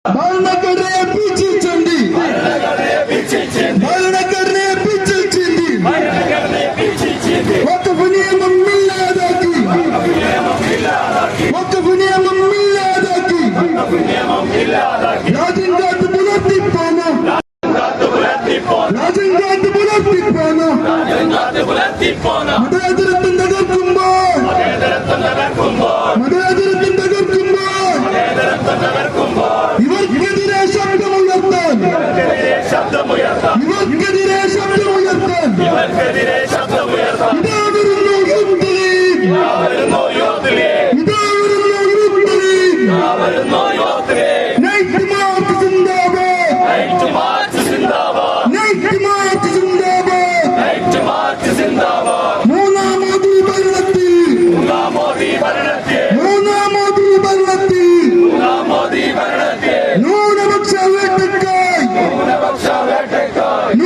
ഭരണഘടനയെ പിച്ചിച്ചണ്ടി ഭരണഘടനയെ പിച്ചിച്ചണ്ടി വഖഫ് നിയമം ഇല്ലാതാക്കി വഖഫ് നിയമം ഇല്ലാതാക്കി രാജ്യം കാത്ത് പുലർത്തിപ്പോന്നു രാജ്യം കാത്ത് പുലർത്തിപ്പോന്നു മതേതരത്വം തകർക്കുമ്പോൾ മതേതരത്വം തകർക്കുമ്പോൾ ഇവർക്കെതിരെ ശബ്ദമുയർത്താൻ ഇവർക്കെതിരെ ശബ്ദമുയർത്താൻ ഇതാ വരുന്നു യൂത്ത് ലീഗ് ഇതാ വരുന്നു യൂത്ത് ലീഗ് നൈറ്റ് മാർച്ച് സിന്ദാബാദ് നൈറ്റ് മാർച്ച് സിന്ദാബാദ് മൂന്നാം മോദി ഭരണത്തിൽ ന്യൂനപക്ഷ വേട്ടക്കായി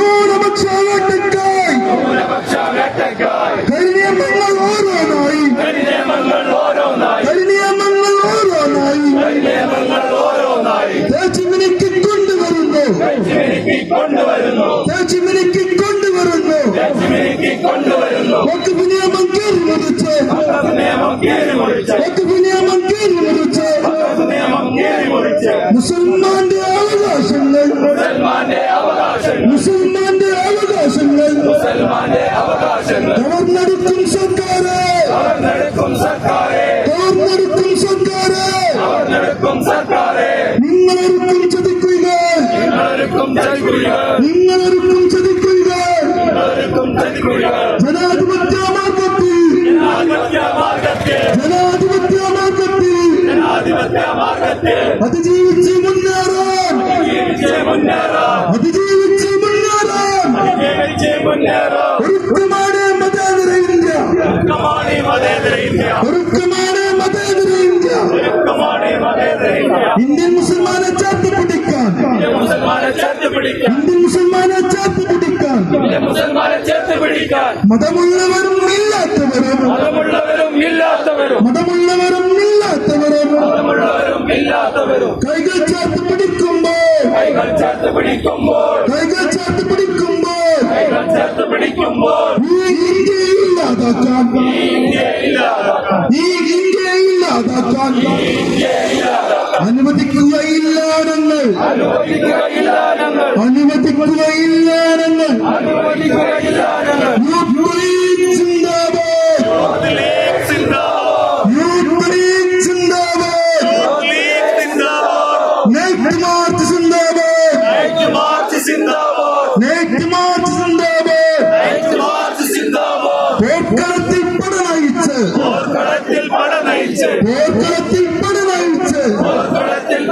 കരിനിയമങ്ങൾ ഓരോന്നായി തേച്ചിമിനിക്ക് കൊണ്ടുവരുന്നു വഖഫ് നിയമം കീറി മുറിച്ച് വഖഫ് നിയമം കീറി മുറിച്ച് മുസൽമാന്റെ അവകാശങ്ങൾ കവർന്നെടുക്കും സർക്കാരെ നിങ്ങളൊരുക്കും ചതിക്കുക ജനാധിപത്യ മാർഗത്തിൽ അതിജീവിച്ച് മുന്നേറാൻ ഒരുക്കമാണ് മതേതര ഇന്ത്യ ഇന്ത്യൻ മുസൽമാനെ ചേർത്ത് പിടിക്കാൻ മതമുള്ളവരും ഇല്ലാത്തവരും കൈകൾ ചേർത്ത് പിടിക്കുമ്പോൾ ഈ ഇന്ത്യയെ ഇല്ലാതാക്കാൻ അനുവദിക്കുകയില്ല ഞങ്ങൾ പോർക്കളത്തിൽ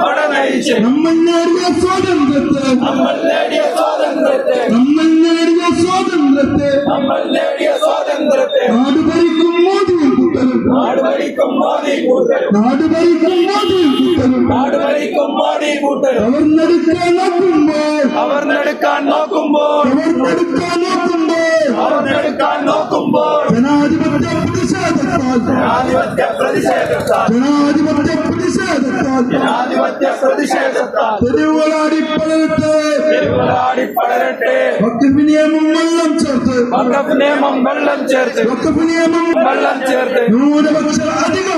പടനയിച്ച് നമ്മൾ നേടിയ സ്വാതന്ത്ര്യത്തെ നാട് ഭരിക്കും മോദി കൂട്ടരും കവർന്നെടുക്കാൻ നോക്കുമ്പോൾ ജനാധിപത്യ പ്രതിഷേധത്താൽ തെരുവുകളാടി പടരട്ടെ വഖഫ് നിയമം വെള്ളം ചേർത്ത് ന്യൂനപക്ഷ അധികം